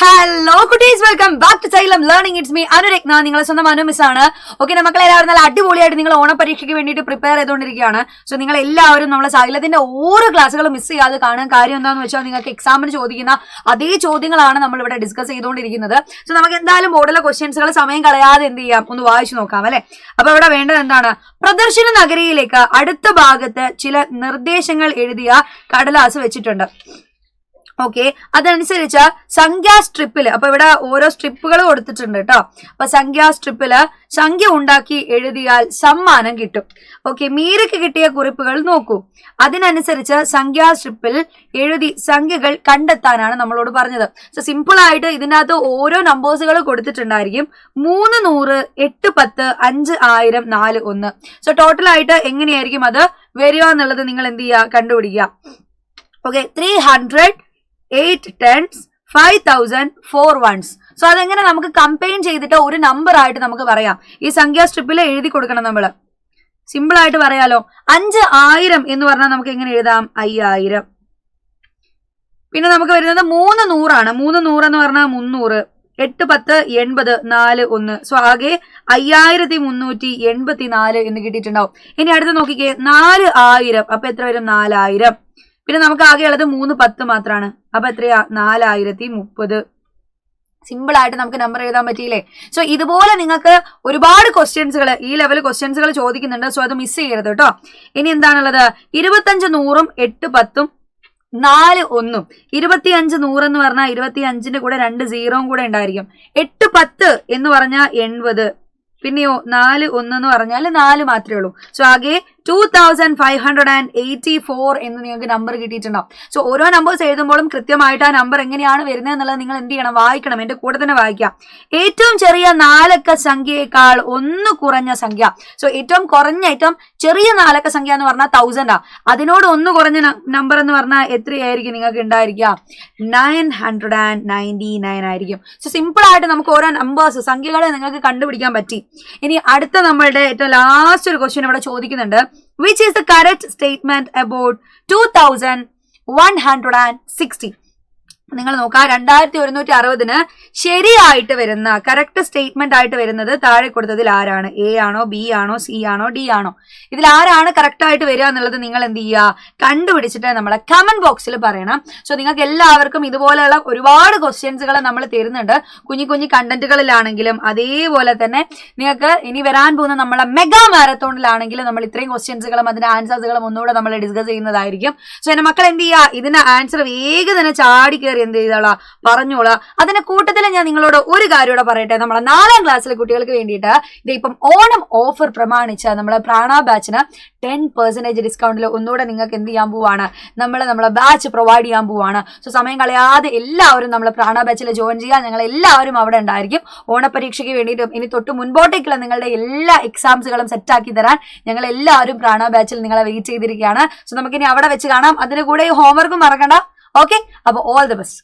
Hello കുട്ടീസ്, welcome back to Xylem learning. It's me Anuratna, നിങ്ങളെ സ്വന്തം അനു മിസ് ആണ്. ഓക്കെ, മക്കളെ എല്ലാവരും നല്ല അടിപൊളിയായിട്ട് നിങ്ങൾ ഓണപരീക്ഷയ്ക്ക് വേണ്ടിയിട്ട് പ്രിപ്പയർ ചെയ്തുകൊണ്ടിരിക്കുകയാണ്. സോ നിങ്ങൾ എല്ലാവരും നമ്മളെ സൈലത്തിന്റെ ഓരോ ക്ലാസ്സുകളും മിസ് ചെയ്യാതെ കാണാൻ കാര്യം എന്താണെന്ന് വെച്ചാൽ നിങ്ങൾക്ക് എക്സാമിന് ചോദിക്കുന്ന അതേ ചോദ്യങ്ങളാണ് നമ്മൾ ഇവിടെ ഡിസ്കസ് ചെയ്തുകൊണ്ടിരിക്കുന്നത്. സോ നമുക്ക് എന്തായാലും ബോർഡിലെ ക്വസ്റ്റ്യൻസുകൾ സമയം കളയാതെ എന്ത് ചെയ്യാം, ഒന്ന് വായിച്ചു നോക്കാം അല്ലെ. അപ്പൊ ഇവിടെ വേണ്ടത് എന്താണ്? പ്രദർശന നഗരിയിലേക്ക് അടുത്ത ഭാഗത്ത് ചില നിർദ്ദേശങ്ങൾ എഴുതിയ കടലാസ് വെച്ചിട്ടുണ്ട്. ഓക്കെ, അതനുസരിച്ച് സംഖ്യാ സ്ട്രിപ്പില്, അപ്പൊ ഇവിടെ ഓരോ സ്ട്രിപ്പുകൾ കൊടുത്തിട്ടുണ്ട് കേട്ടോ. അപ്പൊ സംഖ്യാ സ്ട്രിപ്പില് സംഖ്യ ഉണ്ടാക്കി എഴുതിയാൽ സമ്മാനം കിട്ടും. ഓക്കെ, മീരയ്ക്ക് കിട്ടിയ കുറിപ്പുകൾ നോക്കൂ. അതിനനുസരിച്ച് സംഖ്യാ സ്ട്രിപ്പിൽ എഴുതി സംഖ്യകൾ കണ്ടെത്താനാണ് നമ്മളോട് പറഞ്ഞത്. സോ സിമ്പിൾ ആയിട്ട് ഇതിനകത്ത് ഓരോ നമ്പേഴ്സുകൾ കൊടുത്തിട്ടുണ്ടായിരിക്കും. 3, 100, 8, 10, 5, 1000, 4, 1. സോ ടോട്ടൽ ആയിട്ട് എങ്ങനെയായിരിക്കും അത് വരിക എന്നുള്ളത് നിങ്ങൾ എന്ത് ചെയ്യുക, കണ്ടുപിടിക്കുക. Okay, 300, 8 tens, 5000, 4 ones. സോ അതെങ്ങനെ നമുക്ക് കമ്പൈൻ ചെയ്തിട്ട് ഒരു നമ്പർ ആയിട്ട് നമുക്ക് പറയാം. ഈ സംഖ്യാ സ്ട്രിപ്പിൽ എഴുതി കൊടുക്കണം നമ്മള്. സിമ്പിൾ ആയിട്ട് പറയാലോ. 5000 എന്ന് പറഞ്ഞാൽ നമുക്ക് എങ്ങനെ എഴുതാം? 5000. പിന്നെ നമുക്ക് വരുന്നത് 3 100 ആണ്. 3 100 എന്ന് പറഞ്ഞാൽ 300. 8 10 80, 4 1. സോ ആകെ 5384 എന്ന് കിട്ടിയിട്ടുണ്ടാവും. ഇനി അടുത്ത് നോക്കിക്കേ, 4000. അപ്പൊ എത്ര വരും? 4000. പിന്നെ നമുക്ക് ആകെയുള്ളത് 3 10 മാത്രമാണ്. അപ്പൊ എത്രയാ? 4030. സിമ്പിൾ ആയിട്ട് നമുക്ക് നമ്പർ എഴുതാൻ പറ്റിയില്ലേ? സോ ഇതുപോലെ നിങ്ങൾക്ക് ഒരുപാട് ക്വസ്റ്റ്യൻസുകൾ, ഈ ലെവൽ ക്വസ്റ്റ്യൻസുകൾ ചോദിക്കുന്നുണ്ട്. സോ അത് മിസ് ചെയ്യരുത് കേട്ടോ. ഇനി എന്താണുള്ളത്? 25 100, 8 10, 4 1. 25 100 എന്ന് പറഞ്ഞാൽ 25ന്റെ കൂടെ 2 0 കൂടെ ഉണ്ടായിരിക്കും. 8 10 എന്ന് പറഞ്ഞാൽ 80. പിന്നെയോ 4 1 എന്ന് പറഞ്ഞാൽ 4 മാത്രമേ ഉള്ളൂ. സോ ആകെ 2584 എന്ന് നിങ്ങൾക്ക് നമ്പർ കിട്ടിയിട്ടുണ്ടാവും. സോ ഓരോ നമ്പേഴ്സ് എഴുതുമ്പോഴും കൃത്യമായിട്ട് ആ നമ്പർ എങ്ങനെയാണ് വരുന്നത് എന്നുള്ളത് നിങ്ങൾ എന്ത് ചെയ്യണം? വായിക്കണം. എന്റെ കൂടെ തന്നെ വായിക്കാം. ഏറ്റവും ചെറിയ 4 അക്ക സംഖ്യയേക്കാൾ 1 കുറഞ്ഞ സംഖ്യ. സോ ഏറ്റവും കുറഞ്ഞ, ഏറ്റവും ചെറിയ 4 അക്ക സംഖ്യ എന്ന് പറഞ്ഞാൽ 1000 ആ. അതിനോട് 1 കുറഞ്ഞ നമ്പർ എന്ന് പറഞ്ഞാൽ എത്രയായിരിക്കും നിങ്ങൾക്ക് ഉണ്ടായിരിക്കുക? 999 ആയിരിക്കും. സോ സിമ്പിൾ ആയിട്ട് നമുക്ക് ഓരോ നമ്പേഴ്സ്, സംഖ്യകളെ നിങ്ങൾക്ക് കണ്ടുപിടിക്കാൻ പറ്റി. ഇനി അടുത്ത നമ്മളുടെ ഏറ്റവും ലാസ്റ്റ് ഒരു ക്വസ്റ്റ്യൻ ഇവിടെ ചോദിക്കുന്നുണ്ട്. Which is the correct statement about 2160? നിങ്ങൾ നോക്കാം, 2160 ശരിയായിട്ട് വരുന്ന കറക്റ്റ് സ്റ്റേറ്റ്മെന്റ് ആയിട്ട് വരുന്നത് താഴെ കൊടുത്തതിൽ ആരാണ്? എ ആണോ, ബി ആണോ, സി ആണോ, ഡി ആണോ? ഇതിൽ ആരാണ് കറക്റ്റ് ആയിട്ട് വരിക എന്നുള്ളത് നിങ്ങൾ എന്ത് ചെയ്യുക? കണ്ടുപിടിച്ചിട്ട് നമ്മളെ കമന്റ് ബോക്സിൽ പറയണം. സോ നിങ്ങൾക്ക് എല്ലാവർക്കും ഇതുപോലെയുള്ള ഒരുപാട് ക്വസ്റ്റ്യൻസുകൾ നമ്മൾ തരുന്നുണ്ട്. കുഞ്ഞു കുഞ്ഞു കണ്ടന്റുകളിലാണെങ്കിലും അതേപോലെ തന്നെ നിങ്ങൾക്ക് ഇനി വരാൻ പോകുന്ന നമ്മളെ മെഗാ മാരത്തോണിലാണെങ്കിലും നമ്മൾ ഇത്രയും ക്വസ്റ്റ്യൻസുകളും അതിന്റെ ആൻസേഴ്സുകളും ഒന്നുകൂടെ നമ്മൾ ഡിസ്കസ് ചെയ്യുന്നതായിരിക്കും. സോ എന്റെ മക്കൾ എന്ത് ചെയ്യുക? ഇതിന്റെ ആൻസർ വേഗം തന്നെ ചാടി കയറി എന്ത് ചെയ്തോളാം, പറഞ്ഞോളാം. അതിന്റെ കൂട്ടത്തിൽ ഞാൻ നിങ്ങളോട് ഒരു കാര്യം കൂടെ പറയട്ടെ. നമ്മളെ 4ാം ക്ലാസ്സിലെ കുട്ടികൾക്ക് വേണ്ടിയിട്ട് ഇപ്പം ഓണം ഓഫർ പ്രമാണിച്ച് നമ്മളെ പ്രാണ ബാച്ചിന് 10% ഡിസ്കൗണ്ടിൽ ഒന്നുകൂടെ നിങ്ങൾക്ക് എന്ത് ചെയ്യാൻ പോവാണ്? നമ്മളെ ബാച്ച് പ്രൊവൈഡ് ചെയ്യാൻ പോവാണ്. സോ സമയം കളയാതെ എല്ലാവരും നമ്മളെ പ്രാണ ബാച്ചിൽ ജോയിൻ ചെയ്യാൻ. ഞങ്ങൾ എല്ലാവരും അവിടെ ഉണ്ടായിരിക്കും. ഓണപരീക്ഷയ്ക്ക് വേണ്ടിയിട്ടും ഇനി തൊട്ട് മുൻപോട്ടേക്കുള്ള നിങ്ങളുടെ എല്ലാ എക്സാംസുകളും സെറ്റാക്കി തരാൻ ഞങ്ങൾ എല്ലാവരും പ്രാണ ബാച്ചിൽ നിങ്ങളെ വെയിറ്റ് ചെയ്തിരിക്കുകയാണ്. സോ നമുക്കിനി അവിടെ വെച്ച് കാണാം. അതിന് കൂടെ ഹോംവർക്കും മറക്കണ്ട. ഓക്കെ, അപ്പൊ ഓൾ ദി ബെസ്റ്റ്.